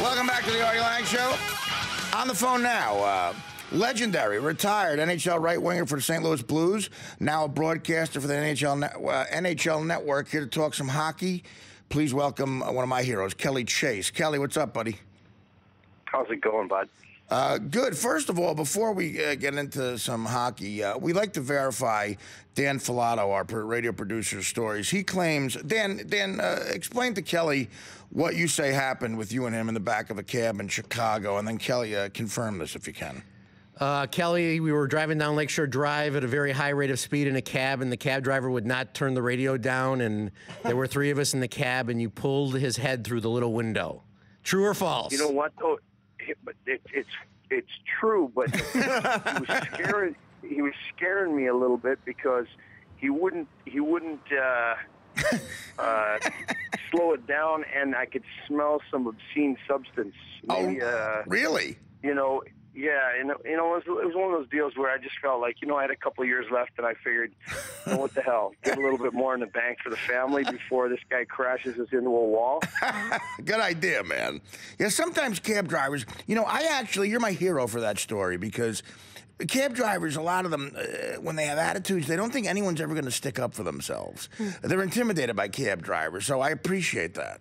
Welcome back to the Artie Lange Show. On the phone now, legendary, retired NHL right-winger for the St. Louis Blues, now a broadcaster for the NHL Network, here to talk some hockey. Please welcome one of my heroes, Kelly Chase. Kelly, what's up, buddy? How's it going, bud? Good. First of all, before we get into some hockey, we like to verify Dan Filato, our radio producer's stories. He claims, Dan, explain to Kelly what you say happened with you and him in the back of a cab in Chicago, and then Kelly, confirm this if you can. Kelly, we were driving down Lakeshore Drive at a very high rate of speed in a cab, and the cab driver would not turn the radio down, and there were three of us in the cab, and you pulled his head through the little window. True or false? You know what, though? It's true, but he was scaring me a little bit because he wouldn't slow it down, and I could smell some obscene substance. Maybe, really? Yeah, and it was one of those deals where I just felt like, I had a couple of years left, and I figured, what the hell, get a little bit more in the bank for the family before this guy crashes us into a wall. Good idea, man. Yeah, sometimes cab drivers, you're my hero for that story, because cab drivers, a lot of them, when they have attitudes, they don't think anyone's ever going to stick up for themselves. They're intimidated by cab drivers, so I appreciate that.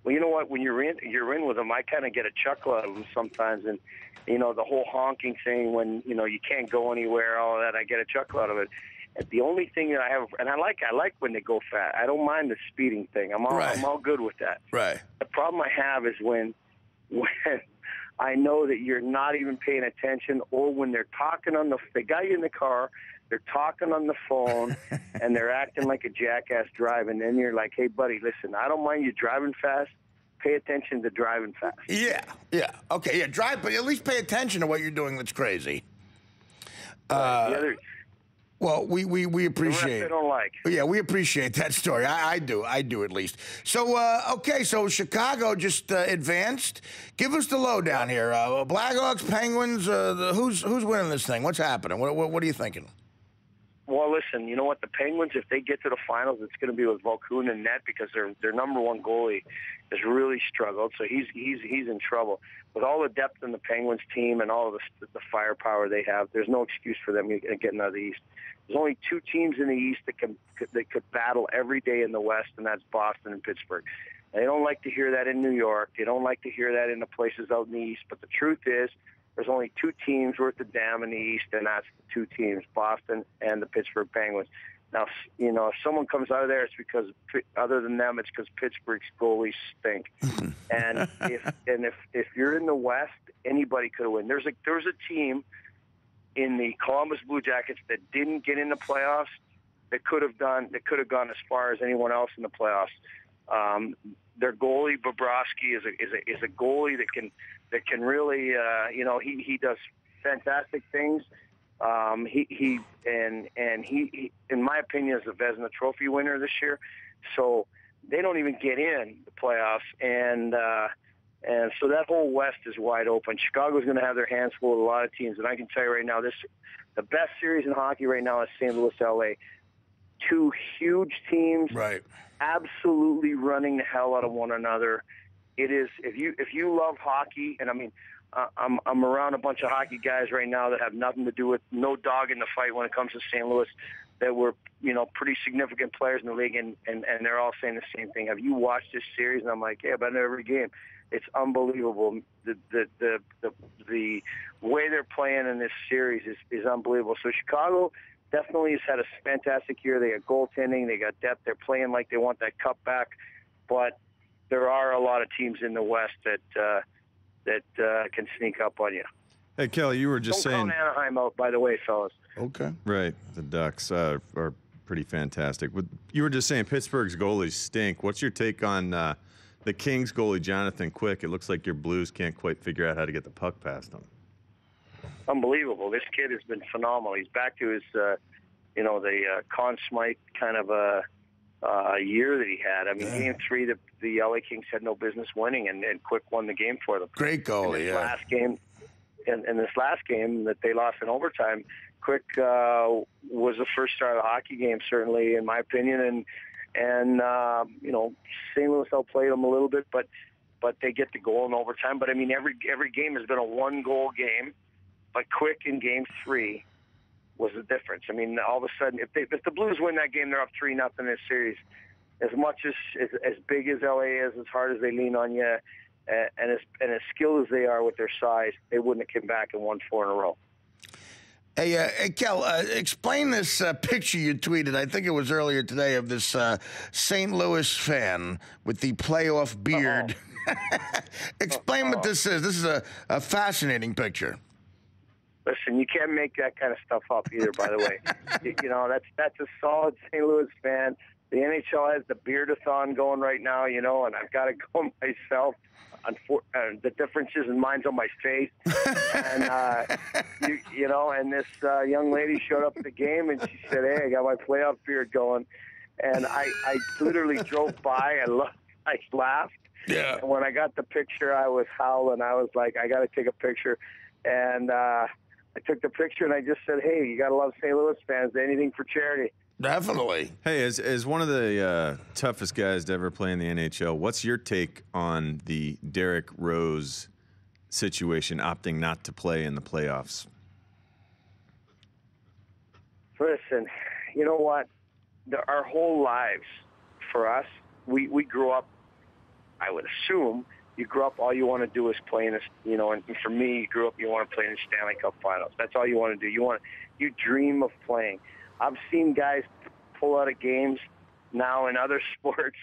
Well, you know what? When you're in with them, I kind of get a chuckle out of them sometimes, and the whole honking thing when you can't go anywhere, all of that, I get a chuckle out of it. And the only thing that I have, and I like when they go fast. I don't mind the speeding thing. I'm all good with that. Right. The problem I have is when I know that you're not even paying attention, or when they're talking they got you in the car, they're talking on the phone, and they're acting like a jackass driving. And you're like, hey, buddy, listen, I don't mind you driving fast. Pay attention to driving fast. Yeah. Okay, yeah, drive, but at least pay attention to what you're doing that's crazy. Well, we appreciate. I don't like. Yeah, we appreciate that story. I do at least. So okay, so Chicago just advanced. Give us the lowdown here. Blackhawks, Penguins. Who's winning this thing? What's happening? What are you thinking? Well, listen, you know what? The Penguins, if they get to the finals, it's going to be with Volkun in net, because their number one goalie has really struggled. So he's in trouble. With all the depth in the Penguins team and all of the firepower they have, there's no excuse for them getting out of the East. There's only two teams in the East that could battle every day in the West, and that's Boston and Pittsburgh. They don't like to hear that in New York. They don't like to hear that in the places out in the East. But the truth is, there's only two teams worth a damn in the East, and that's the two teams, Boston and the Pittsburgh Penguins. Now, if someone comes out of there, it's because, other than them, it's because Pittsburgh's goalies stink. And if you're in the West, anybody could have won. There was a team in the Columbus Blue Jackets that didn't get in the playoffs that could have gone as far as anyone else in the playoffs. Their goalie Bobrovsky is a goalie that can really he does fantastic things. He in my opinion is the Vezina Trophy winner this year. So they don't even get in the playoffs, and so that whole West is wide open. Chicago's going to have their hands full with a lot of teams, and I can tell you right now, the best series in hockey right now is St. Louis, LA. Two huge teams, right? Absolutely running the hell out of one another. It is, if you love hockey, and I mean, I'm around a bunch of hockey guys right now that have nothing to do with, no dog in the fight when it comes to St. Louis, that were pretty significant players in the league, and they're all saying the same thing. Have you watched this series? And I'm like, yeah, but every game, it's unbelievable. The way they're playing in this series is unbelievable. So Chicago definitely has had a fantastic year. They got goaltending, they got depth. They're playing like they want that cup back, but there are a lot of teams in the West that can sneak up on you. Hey, Kelly, you were just saying... Don't count Anaheim out, by the way, fellas. Okay. Right. The Ducks are pretty fantastic. You were just saying Pittsburgh's goalies stink. What's your take on the Kings goalie, Jonathan Quick? It looks like your Blues can't quite figure out how to get the puck past him. Unbelievable. This kid has been phenomenal. He's back to his, the Conn Smythe kind of a year that he had. I mean, Game 3, the LA Kings had no business winning, and Quick won the game for them. Great goalie, yeah. In this last game that they lost in overtime, Quick was the first star of the hockey game, certainly, in my opinion, and St. Louis outplayed him a little bit, but but they get the goal in overtime. But I mean, every game has been a 1-goal game, but Quick in Game 3 was the difference. I mean, all of a sudden, if the Blues win that game, they're up 3-0 in this series. As much as big as LA is, as hard as they lean on you, and as skilled as they are with their size, they wouldn't have come back and won 4 in a row. Hey, Kel, explain this picture you tweeted, I think it was earlier today, of this St. Louis fan with the playoff beard. Explain what this is. This is a fascinating picture. Listen, you can't make that kind of stuff up either, by the way. You know, that's a solid St. Louis fan. The NHL has the beard-a-thon going right now, you know, and I've got to go myself. The difference is mine's on my face. And, you know, and this young lady showed up at the game, and she said, hey, I got my playoff beard going. And I literally drove by and I laughed. Yeah. And when I got the picture, I was howling. I was like, I got to take a picture. And I took the picture, and I just said, hey, you got to love St. Louis fans. Anything for charity. Definitely. Hey, as one of the toughest guys to ever play in the NHL, what's your take on the Derrick Rose situation, opting not to play in the playoffs? Listen, you know what? Our whole lives, for us, we grew up, I would assume, you grew up, all you want to do is play in this, you know, and for me, you grew up, you want to play in the Stanley Cup Finals. That's all you want to do. You dream of playing. I've seen guys pull out of games now in other sports.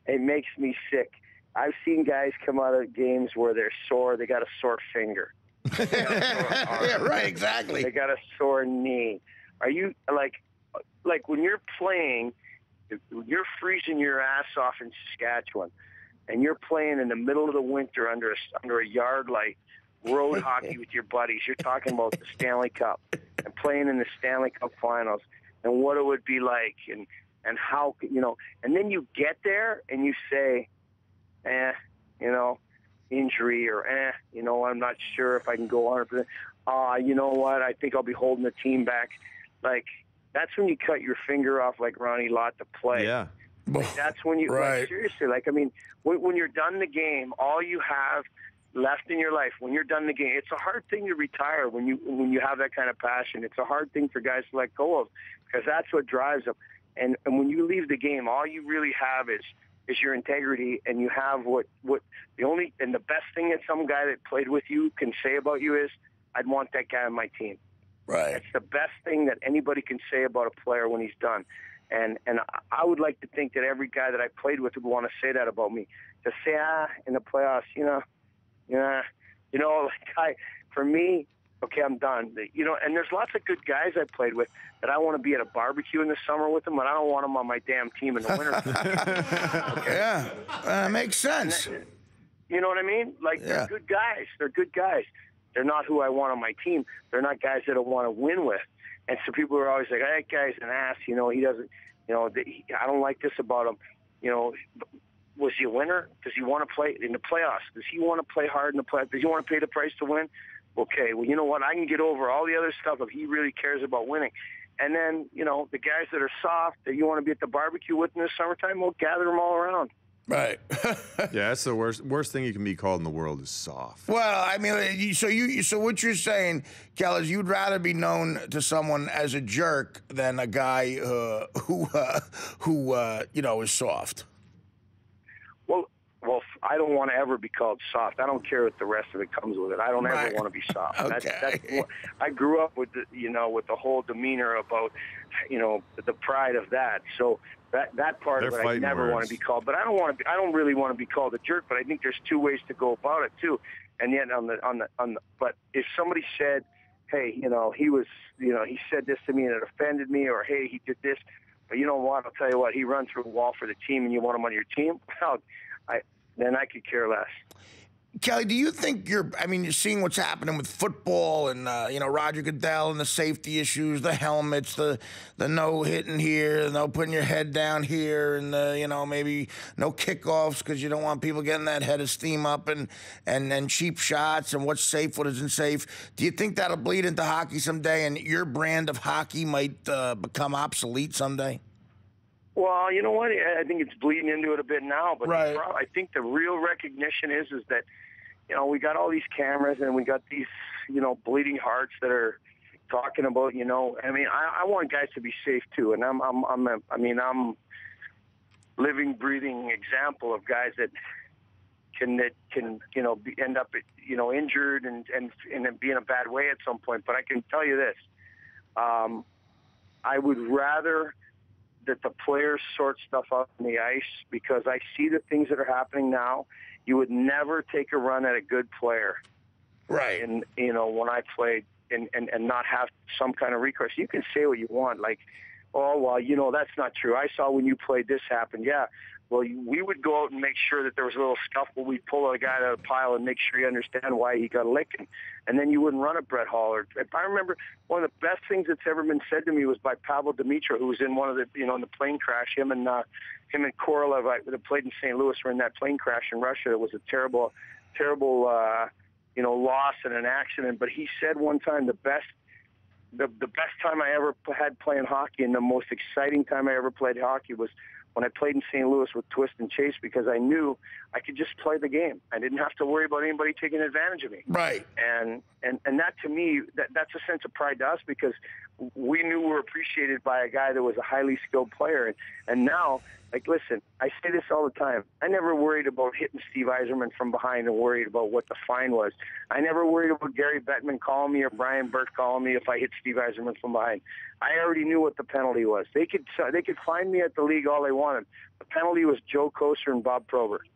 It makes me sick. I've seen guys come out of games where they're sore. They got a sore finger. Yeah, right, exactly. They got a sore knee. Are you, like when you're playing, you're freezing your ass off in Saskatchewan, and you're playing in the middle of the winter under a yard light, road hockey with your buddies. You're talking about the Stanley Cup and playing in the Stanley Cup Finals and what it would be like and how, you know, and then you get there and you say, you know, injury or, you know, I'm not sure if I can go 100%. You know what, I think I'll be holding the team back. Like, that's when you cut your finger off like Ronnie Lott to play. Yeah. Like, that's when you, right. like, seriously, like, I mean, when you're done the game, all you have left in your life, when you're done the game, it's a hard thing to retire when you have that kind of passion. It's a hard thing for guys to let go of because that's what drives them. And when you leave the game, all you really have is your integrity, and you have what the only and the best thing that some guy that played with you can say about you is, I'd want that guy on my team. Right. It's the best thing that anybody can say about a player when he's done. And I would like to think that every guy that I played with would want to say that about me. To say, in the playoffs, for me, okay, I'm done. You know, and there's lots of good guys I played with that I want to be at a barbecue in the summer with them, but I don't want them on my damn team in the winter. Okay? Yeah, makes sense. You know what I mean? Like, they're good guys. They're good guys. They're not who I want on my team. They're not guys that I want to win with. And so people are always like, that guy's an ass. You know, he doesn't, you know, I don't like this about him. You know, was he a winner? Does he want to play in the playoffs? Does he want to play hard in the playoffs? Does he want to pay the price to win? Okay, well, you know what? I can get over all the other stuff if he really cares about winning. And then, you know, the guys that are soft that you want to be at the barbecue with in the summertime, we'll gather them all around. Right. Yeah, that's the worst thing you can be called in the world is soft. Well, I mean, so what you're saying, Kel, is you'd rather be known to someone as a jerk than a guy who you know, is soft. Well, I don't want to ever be called soft. I don't care what the rest of it comes with it. I don't ever want to be soft. Okay. I grew up with with the whole demeanor about, you know, the pride of that. So that part of it, I never want to be called. But I don't really want to be called a jerk. But I think there's two ways to go about it too. And yet but if somebody said, hey, you know, he said this to me and it offended me, or hey, he did this, but you know what? I'll tell you what, he ran through a wall for the team, and you want him on your team? Well, then I could care less. Kelly, do you think you're seeing what's happening with football and, you know, Roger Goodell and the safety issues, the helmets, the no hitting here, no putting your head down here, and, you know, maybe no kickoffs because you don't want people getting that head of steam up and cheap shots and what's safe, what isn't safe. Do you think that'll bleed into hockey someday and your brand of hockey might become obsolete someday? Well, you know what? I think it's bleeding into it a bit now, but Right. I think the real recognition is that, you know, we got all these cameras and we got these, you know, bleeding hearts that are talking about, you know, I mean, I want guys to be safe too, and I'm living, breathing example of guys that can you know end up, you know, injured and be in a bad way at some point. But I can tell you this, I would rather that the players sort stuff out on the ice, because I see the things that are happening now. You would never take a run at a good player, Right. and you know, when I played and not have some kind of recourse. You can say what you want, like, oh, well, you know, that's not true. I saw when you played this happen. Yeah. Well, we would go out and make sure that there was a little scuffle. We'd pull a guy out of the pile and make sure you understand why he got a licking. And then you wouldn't run at Brett Hall. Or, if I remember, one of the best things that's ever been said to me was by Pavel Demitra, who was in one of the, you know, in the plane crash. Him and Korolev, that played in St. Louis, were in that plane crash in Russia. It was a terrible, you know, loss and an accident. But he said one time the best time I ever had playing hockey, and the most exciting time I ever played hockey, was when I played in St. Louis with Twist and Chase, because I knew I could just play the game. I didn't have to worry about anybody taking advantage of me. Right. And that, to me, that's a sense of pride to us, because we knew we were appreciated by a guy that was a highly skilled player. And now, like, listen, I say this all the time. I never worried about hitting Steve Yzerman from behind and worried about what the fine was. I never worried about Gary Bettman calling me or Brian Burke calling me if I hit Steve Yzerman from behind. I already knew what the penalty was. They could find me at the league all they wanted. The penalty was Joe Kocur and Bob Probert.